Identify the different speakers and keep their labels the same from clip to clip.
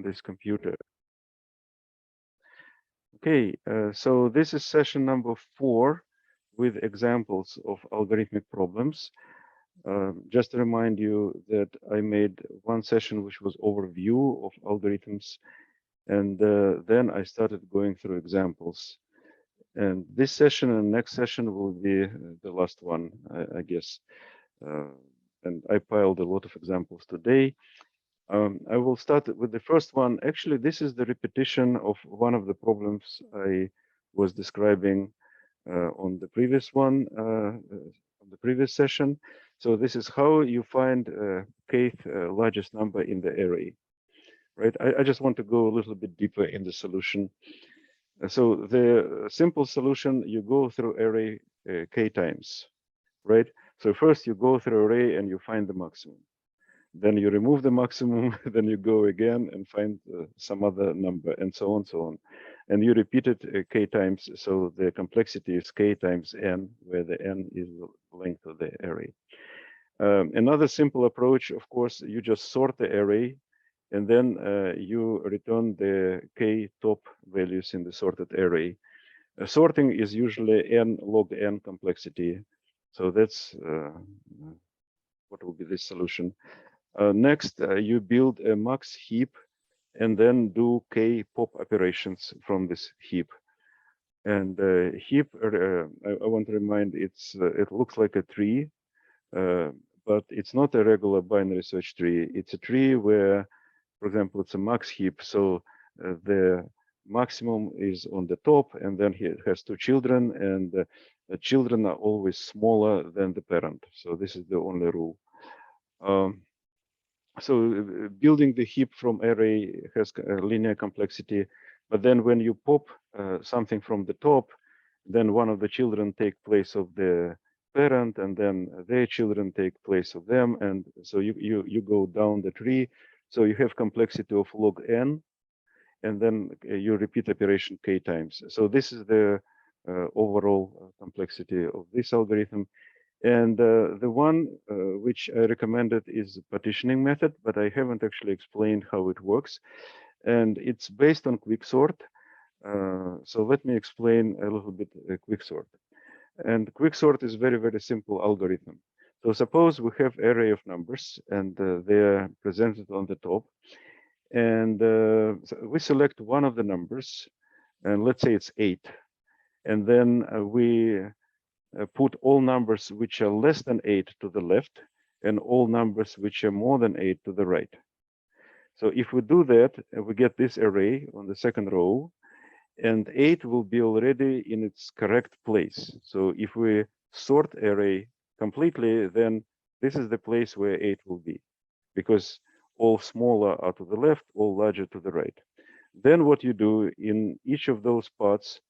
Speaker 1: this computer. Okay, so this is session number 4 with examples of algorithmic problems. Just to remind you that I made one session which was overview of algorithms, and then I started going through examples. And this session and next session will be the last one, I guess. And I piled a lot of examples today. I will start with the first one. Actually, this is the repetition of one of the problems I was describing on the previous one, on the previous session. So this is how you find kth largest number in the array, right? I just want to go a little bit deeper in the solution. So the simple solution, you go through array k times, right? So first you go through array and you find the maximum. Then you remove the maximum, then you go again and find some other number, and so on, so on. And you repeat it k times, so the complexity is k times n, where the n is the length of the array. Another simple approach, of course, you just sort the array, and then you return the k top values in the sorted array. Sorting is usually n log n complexity, so that's what will be the solution. Next, you build a max heap and then do k pop operations from this heap. And heap, I want to remind, it looks like a tree, but it's not a regular binary search tree. It's a tree where, for example, it's a max heap. So the maximum is on the top, and then it has 2 children, and the children are always smaller than the parent. So this is the only rule. So building the heap from array has a linear complexity, but then when you pop something from the top, then one of the children take place of the parent, and then their children take place of them, and so you go down the tree. So you have complexity of log n, and then you repeat operation k times. So this is the overall complexity of this algorithm. And the one which I recommended is the partitioning method, but I haven't actually explained how it works. And it's based on quicksort. So let me explain a little bit quicksort. And quicksort is very, very simple algorithm. So suppose we have array of numbers, and they are presented on the top. And so we select one of the numbers, and let's say it's 8. And then we put all numbers which are less than 8 to the left, and all numbers which are more than 8 to the right. So if we do that, we get this array on the second row, and 8 will be already in its correct place. So if we sort array completely, then this is the place where 8 will be, because all smaller are to the left, all larger to the right. Then what you do in each of those parts,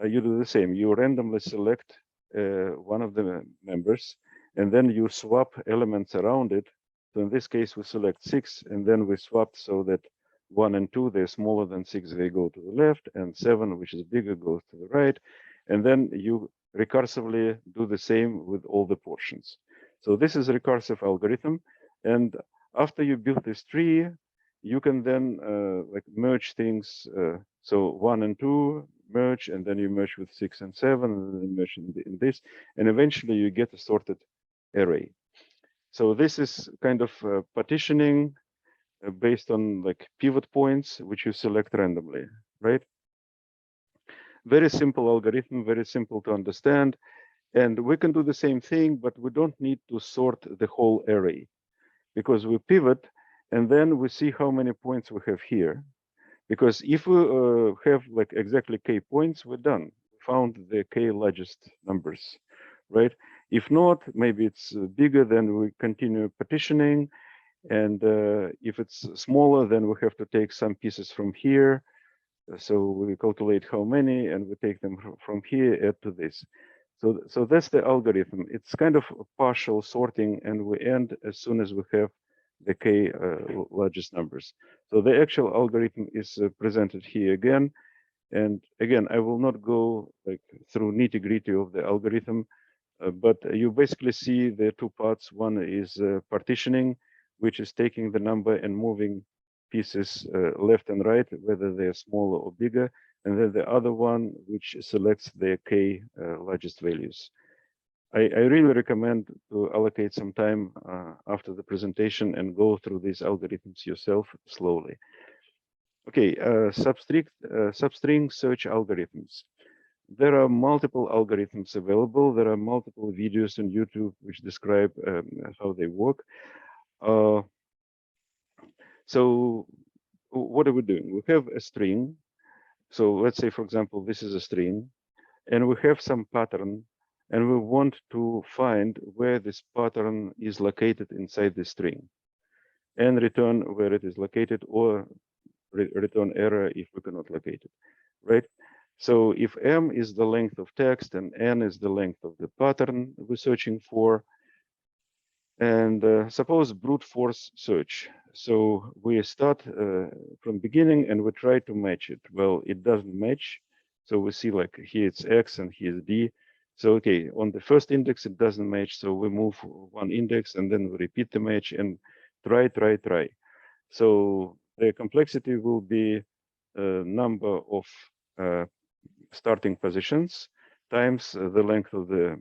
Speaker 1: you do the same. You randomly select one of the members, and then you swap elements around it. So in this case, we select 6, and then we swap so that 1 and 2, they're smaller than 6, they go to the left, and 7, which is bigger, goes to the right. And then you recursively do the same with all the portions. So this is a recursive algorithm. And after you build this tree, you can then like merge things. So 1 and 2 merge, and then you merge with 6 and 7, and then merge in this, and eventually you get a sorted array. So this is kind of partitioning based on like pivot points, which you select randomly, right? Very simple algorithm, very simple to understand. And we can do the same thing, but we don't need to sort the whole array, because we pivot, and then we see how many points we have here. Because if we have like exactly k points, we're done. We found the k largest numbers, right? If not, maybe it's bigger, then we continue partitioning. And if it's smaller, then we have to take some pieces from here. So we calculate how many, and we take them from here, add to this. So that's the algorithm. It's kind of partial sorting, and we end as soon as we have the k largest numbers. So the actual algorithm is presented here again. And again, I will not go like through nitty-gritty of the algorithm, but you basically see the two parts. One is partitioning, which is taking the number and moving pieces left and right, whether they're smaller or bigger, and then the other one which selects their k largest values. I really recommend to allocate some time after the presentation and go through these algorithms yourself slowly. Okay, substring search algorithms. There are multiple algorithms available. There are multiple videos on YouTube which describe how they work. So what are we doing? We have a string. So let's say, for example, this is a string, and we have some pattern, and we want to find where this pattern is located inside the string, and return where it is located, or return error if we cannot locate it, right? So if m is the length of text and n is the length of the pattern we're searching for, and suppose brute force search. So we start from beginning and we try to match it. Well, it doesn't match. So we see like here it's X and here's D. So, okay, on the first index, it doesn't match. So we move one index and then we repeat the match and try. So the complexity will be number of starting positions times the length of the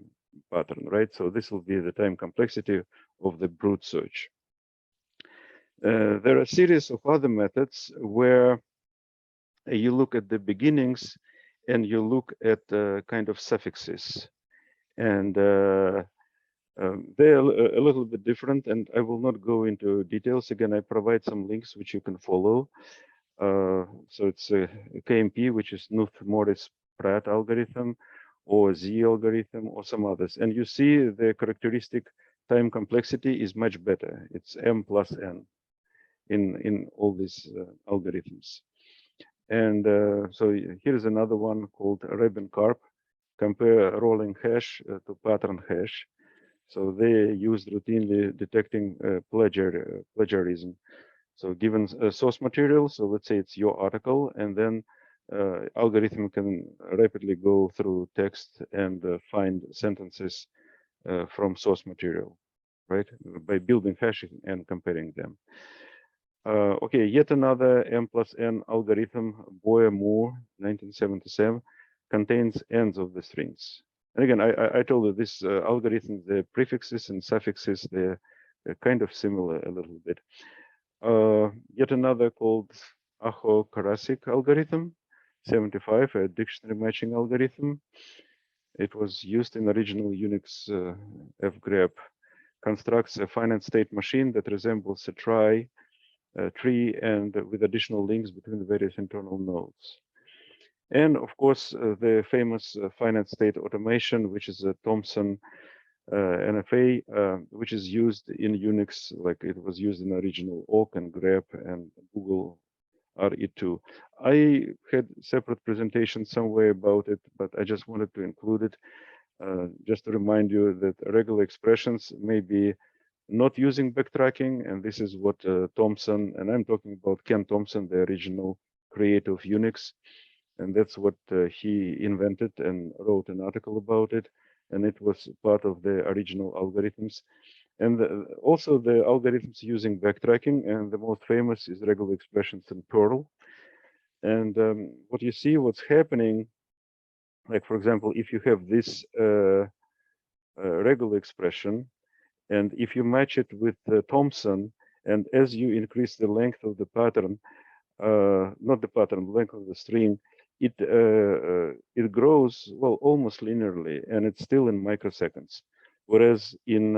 Speaker 1: pattern, right? So this will be the time complexity of the brute search. There are a series of other methods where you look at the beginnings and you look at kind of suffixes, and they're a little bit different, and I will not go into details. Again, I provide some links which you can follow. So it's a KMP, which is Knuth-Morris-Pratt algorithm, or Z algorithm, or some others. And you see the characteristic time complexity is much better. It's m plus n in all these algorithms. And so here's another one called Rabin-Karp. Compare rolling hash to pattern hash. So they used routinely detecting plagiarism. So given a source material, so let's say it's your article, and then algorithm can rapidly go through text and find sentences from source material, right? By building hashing and comparing them. Okay, yet another m plus n algorithm, Boyer-Moore, 1977, contains ends of the strings. And again, I told you this algorithm, the prefixes and suffixes, they're kind of similar a little bit. Yet another called Aho-Karasik algorithm, 75, a dictionary matching algorithm. It was used in original Unix fgrep. Constructs a finite state machine that resembles a tree and with additional links between the various internal nodes. And of course, the famous finite state automation, which is a Thomson NFA, which is used in Unix, like it was used in original awk and grep and Google RE2. I had separate presentation somewhere about it, but I just wanted to include it just to remind you that regular expressions may be not using backtracking, and this is what Thomson, and I'm talking about Ken Thomson, the original creator of Unix, and that's what he invented and wrote an article about it, and it was part of the original algorithms. And also the algorithms using backtracking, and the most famous is regular expressions in Perl. And what you see, what's happening, like for example, if you have this regular expression, and if you match it with Thomson, and as you increase the length of the pattern, not the pattern, length of the string, it grows, well, almost linearly, and it's still in microseconds. Whereas in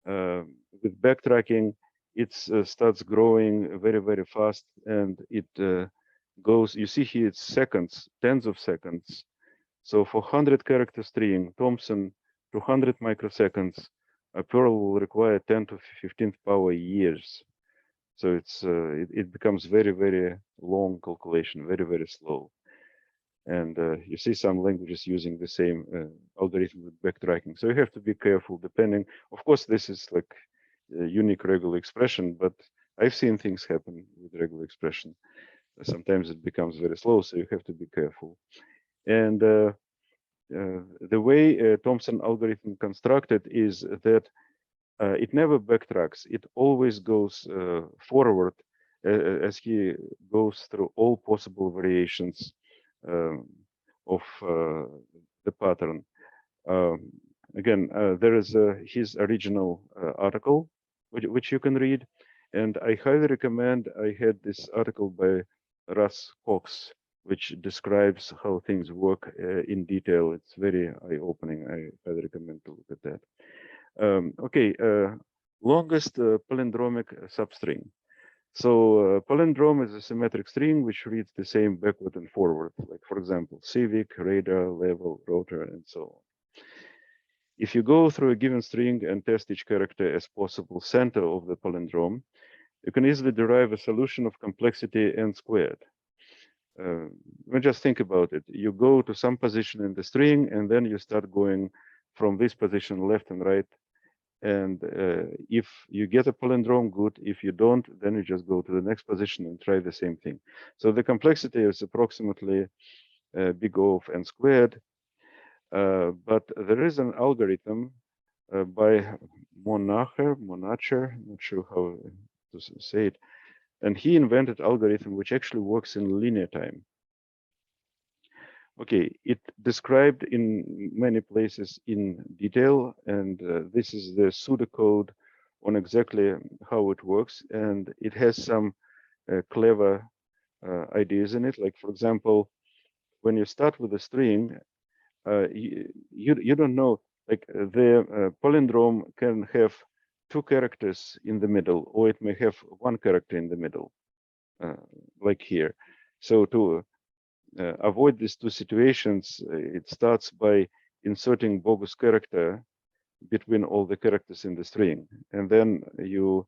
Speaker 1: with backtracking, it starts growing very fast, and it goes. You see here, it's seconds, tens of seconds. So for 100 character string, Thomson, 200 microseconds. Perl will require 10 to 15th power years. So it's it becomes very long calculation, very slow. And you see some languages using the same algorithm with backtracking. So you have to be careful depending. Of course, this is like a unique regular expression, but I've seen things happen with regular expression. Sometimes it becomes very slow, so you have to be careful. And the way Thomson algorithm constructed is that it never backtracks. It always goes forward as he goes through all possible variations of the pattern. Again, there is his original article, which you can read, and I highly recommend. I had this article by Russ Cox, which describes how things work in detail. It's very eye-opening. I highly recommend to look at that. Okay, longest palindromic substring. So palindrome is a symmetric string which reads the same backward and forward, like for example, civic, radar, level, rotor, and so on. If you go through a given string and test each character as possible center of the palindrome, you can easily derive a solution of complexity n squared. Just think about it. You go to some position in the string, and then you start going from this position left and right. And if you get a palindrome, good. If you don't, then you just go to the next position and try the same thing. So the complexity is approximately big O of n squared. But there is an algorithm by Monacher, not sure how to say it. And he invented algorithm which actually works in linear time. Okay, it described in many places in detail, and this is the pseudocode on exactly how it works. And it has some clever ideas in it. Like, for example, when you start with a string, you don't know, like the palindrome can have two characters in the middle, or it may have one character in the middle, like here. So to avoid these two situations, it starts by inserting bogus character between all the characters in the string, and then you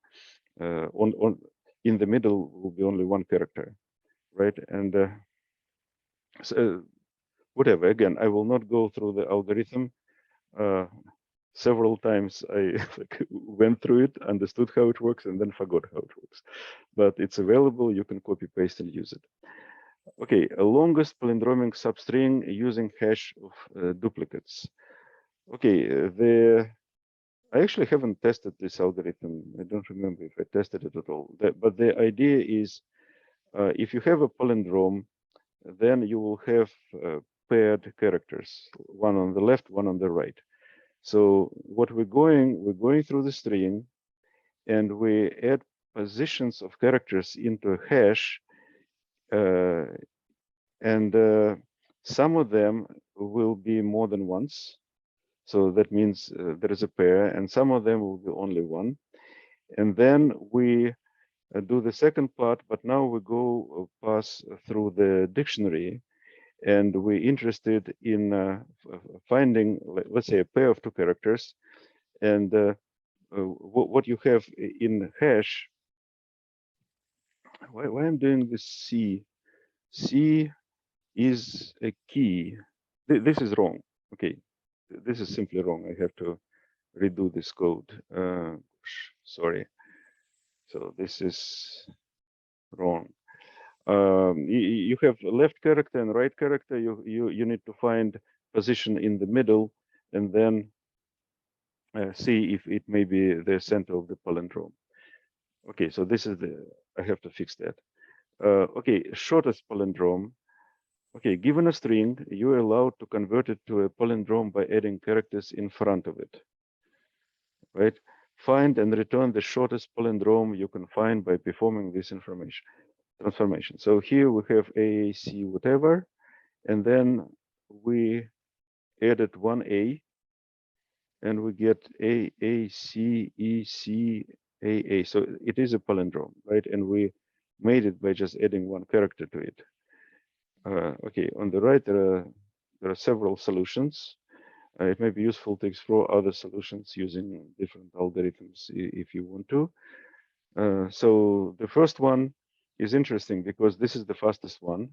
Speaker 1: in the middle will be only one character, right? And so whatever. Again, I will not go through the algorithm. Several times I went through it, understood how it works, and then forgot how it works. But it's available. You can copy paste and use it. Okay, a longest palindromic substring using hash of duplicates. Okay, I actually haven't tested this algorithm. I don't remember if I tested it at all. But the idea is, if you have a palindrome, then you will have paired characters, one on the left, one on the right. So what we're going through the string, and we add positions of characters into a hash. And some of them will be more than once. So that means there is a pair, and some of them will be only one. And then we do the second part, but now we go pass through the dictionary, and we're interested in finding, let's say, a pair of two characters. And what you have in hash, why I'm doing this C? C is a key. This is wrong. Okay, this is simply wrong. I have to redo this code. Sorry. So this is wrong. You have left character and right character. You need to find position in the middle, and then see if it may be the center of the palindrome. Okay, so this is I have to fix that. Okay, shortest palindrome. Okay, given a string, you are allowed to convert it to a palindrome by adding characters in front of it, right? Find and return the shortest palindrome you can find by performing this transformation. So here we have AAC whatever, and then we added one A, and we get AACEC AA. So it is a palindrome, right? And we made it by just adding one character to it. Okay, on the right, there are several solutions. It may be useful to explore other solutions using different algorithms if you want to. So the first one is interesting because this is the fastest one,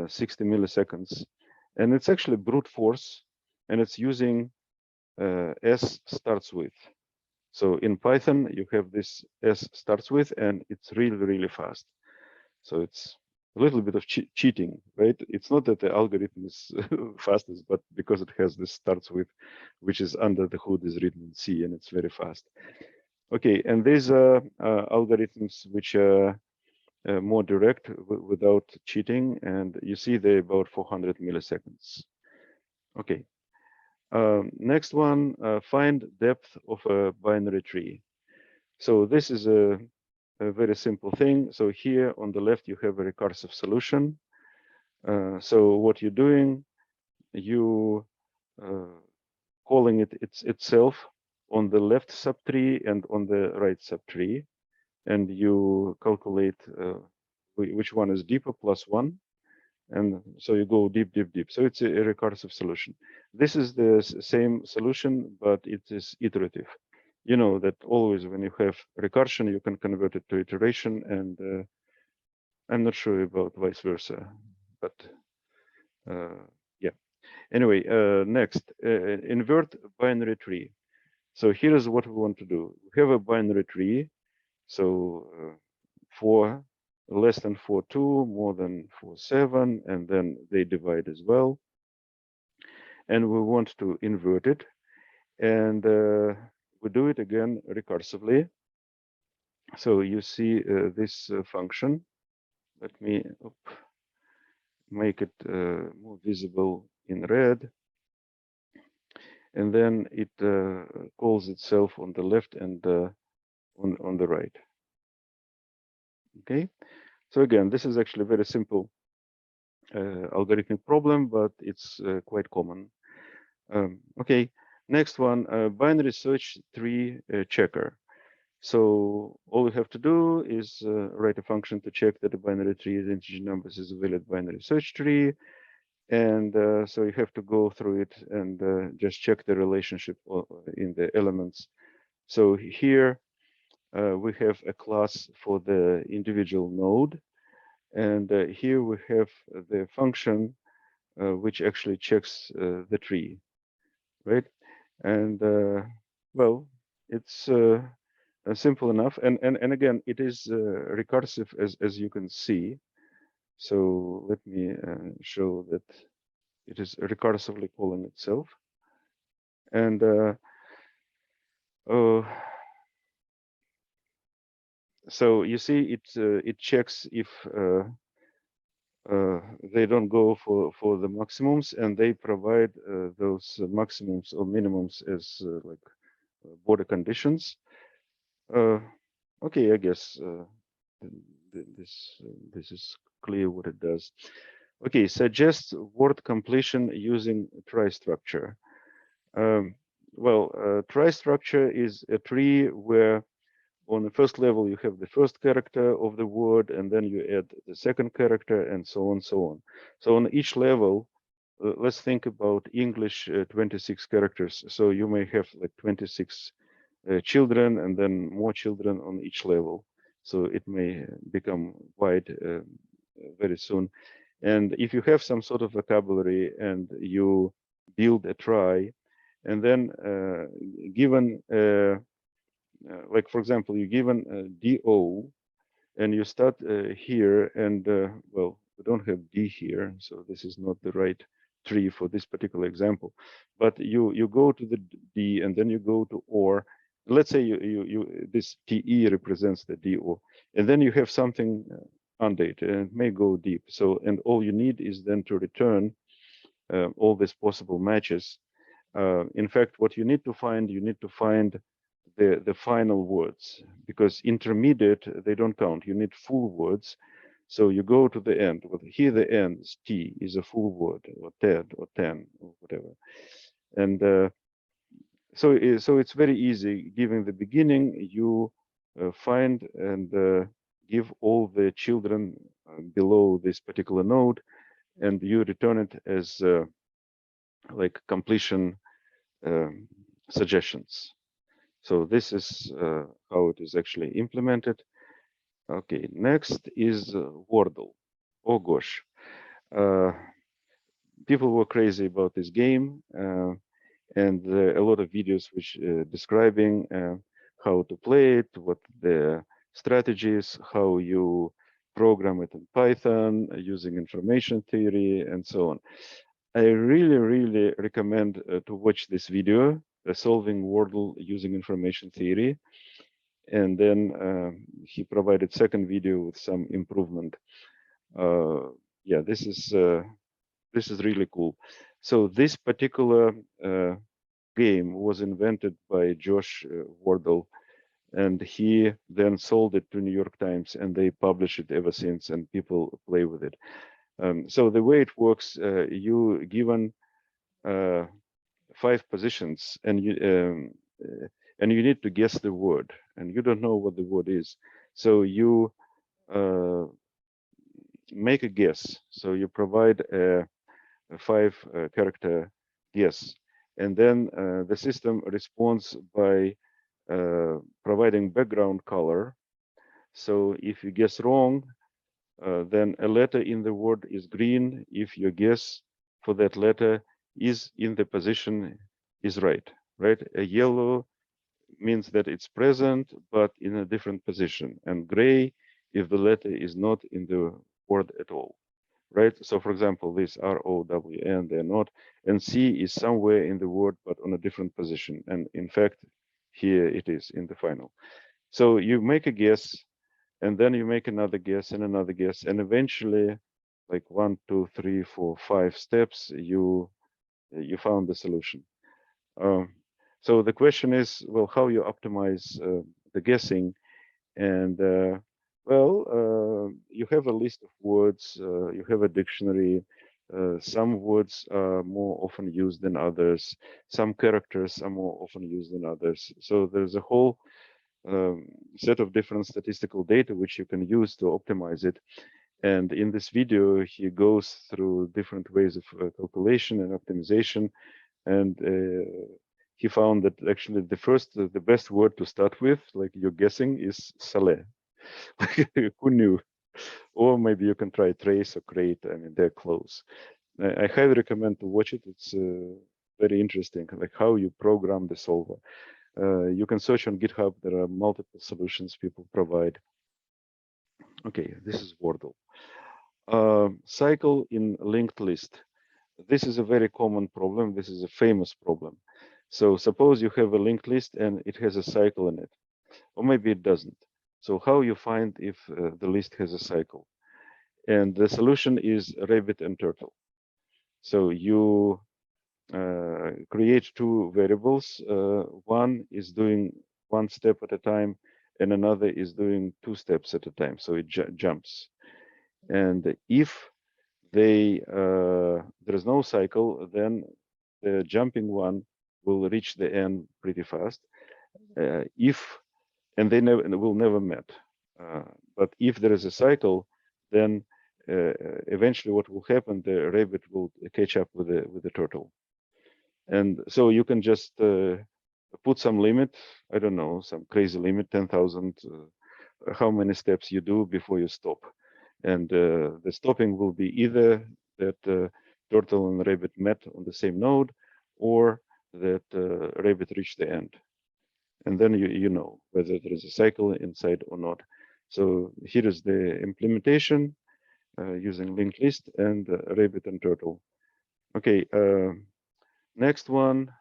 Speaker 1: 60 milliseconds. And it's actually brute force, and it's using S starts with. So in Python, you have this S starts with, and it's really, really fast. So it's a little bit of cheating, right? It's not that the algorithm is fastest, but because it has this starts with, which is under the hood, is written in C, and it's very fast. Okay, and these are algorithms which are more direct without cheating, and you see they're about 400 milliseconds. Okay. Next one, find depth of a binary tree. So this is a very simple thing. So here on the left, you have a recursive solution. So what you're doing, you calling it itself on the left subtree and on the right subtree, and you calculate which one is deeper +1, and so you go deep, deep, deep. So it's a recursive solution. This is the same solution, but it is iterative. You know that always when you have recursion, you can convert it to iteration, and I'm not sure about vice versa, but yeah. Anyway, next, invert binary tree. So here's what we want to do. We have a binary tree. So 4 less than 4, 2, more than 4, 7, and then they divide as well. And we want to invert it. And we do it again recursively. So you see this function. Let me make it more visible in red. And then it calls itself on the left and on the right. Okay. So again, this is actually a very simple algorithmic problem, but it's quite common. Okay. Next one, binary search tree checker. So all we have to do is write a function to check that the binary tree is integer numbers is a valid binary search tree. And so you have to go through it and just check the relationship in the elements. So here we have a class for the individual node. And here we have the function which actually checks the tree, right? And well, it's simple enough. And again, it is recursive as you can see. So let me show that it is recursively calling itself. And so you see it checks if they don't go for the maximums, and they provide those maximums or minimums as like border conditions. Okay, I guess this is clear what it does. Okay, suggest word completion using trie structure. Well, trie structure is a tree where on the first level you have the first character of the word, and then you add the second character, and so on, so on. So on each level, let's think about English 26 characters. So you may have like 26 children, and then more children on each level. So it may become wide very soon. And if you have some sort of vocabulary and you build a trie, and then given like for example, you're given DO, and you start here, and well, we don't have D here, so this is not the right tree for this particular example. But you go to the D, and then you go to OR. Let's say this TE represents the DO, and then you have something undated, and it may go deep. So, and all you need is then to return all these possible matches. In fact, what you need to find the final words, because intermediate, they don't count. You need full words. So you go to the end. Well, here the end is T is a full word, or TED or 10 or whatever. And so it's very easy. Given the beginning, you find and give all the children below this particular node, and you return it as like completion suggestions. So this is how it is actually implemented. Okay, next is Wardle. Oh gosh, people were crazy about this game, and a lot of videos which describing how to play it, what the strategies, how you program it in Python using information theory, and so on. I really recommend to watch this video, solving Wardle using information theory. and then he provided second video with some improvement. Yeah, this is really cool. So this particular game was invented by Josh Wardle, and he then sold it to New York Times, and they publish it ever since, and people play with it. So the way it works, you given 5 positions, and you need to guess the word, and you don't know what the word is. So you make a guess. So you provide a 5-character guess, and then the system responds by providing background color. So if you guess wrong, then a letter in the word is green if your guess for that letter is in the position is right. A yellow means that it's present but in a different position, and gray if the letter is not in the word at all. So for example, this ROWN, they're not, and C is somewhere in the word but on a different position, and in fact here it is in the final. So you make a guess, and then you make another guess and another guess, and eventually, like 1, 2, 3, 4, 5 steps, you found the solution. So the question is, well, how you optimize the guessing, and you have a list of words, you have a dictionary. Some words are more often used than others. Some characters are more often used than others. So there's a whole set of different statistical data which you can use to optimize it. And in this video, he goes through different ways of calculation and optimization. And he found that actually the best word to start with, like you're guessing, is Saleh. Who knew? Or maybe you can try trace or create. I mean, they're close. I highly recommend to watch it. It's very interesting, like how you program the solver. You can search on GitHub. There are multiple solutions people provide. Okay, this is Wardle. Cycle in linked list. This is a very common problem. This is a famous problem. So suppose you have a linked list and it has a cycle in it, or maybe it doesn't. So how you find if the list has a cycle? And the solution is rabbit and turtle. So you create 2 variables. One is doing 1 step at a time, and another is doing 2 steps at a time. So it jumps. And if there is no cycle, then the jumping one will reach the end pretty fast. And they will never met. But if there is a cycle, then eventually what will happen, the rabbit will catch up with the turtle. And so you can just put some limit, I don't know, some crazy limit, 10,000, how many steps you do before you stop. And the stopping will be either that turtle and rabbit met on the same node, or that rabbit reached the end. And then you know whether there is a cycle inside or not. So here is the implementation using linked list and rabbit and turtle. Okay, next one,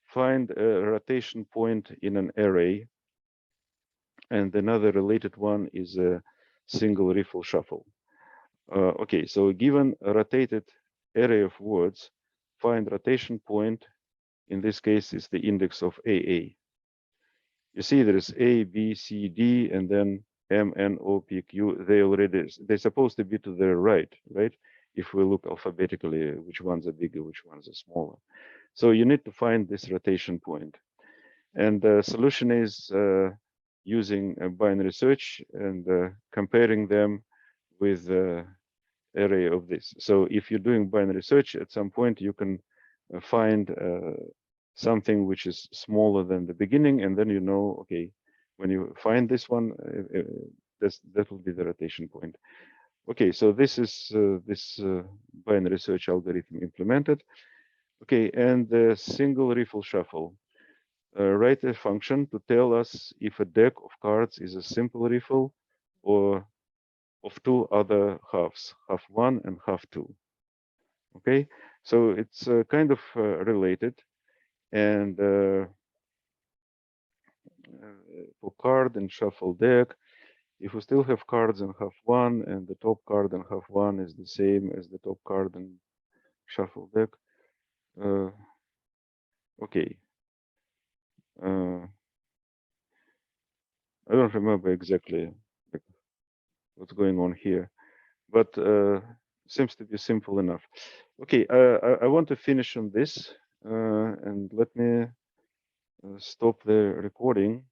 Speaker 1: find a rotation point in an array. And another related one is a single riffle shuffle. Okay, so given a rotated array of words, find rotation point. In this case, is the index of AA. You see there is A, B, C, D, and then M, N, O, P, Q. They're supposed to be to the right? If we look alphabetically, which ones are bigger, which ones are smaller. So you need to find this rotation point. And the solution is using a binary search and comparing them with array of this. So if you're doing binary search, at some point you can find something which is smaller than the beginning, and then you know, okay, when you find this one, that will be the rotation point. Okay, so this is this binary search algorithm implemented. Okay, and the single riffle shuffle. Write a function to tell us if a deck of cards is a simple riffle or of 2 other halves, half 1 and half 2. Okay, so it's kind of related, and for card and shuffle deck. If we still have cards and have one, and the top card and have one is the same as the top card and shuffle deck. Okay. I don't remember exactly what's going on here, but seems to be simple enough. Okay, I want to finish on this, and let me stop the recording.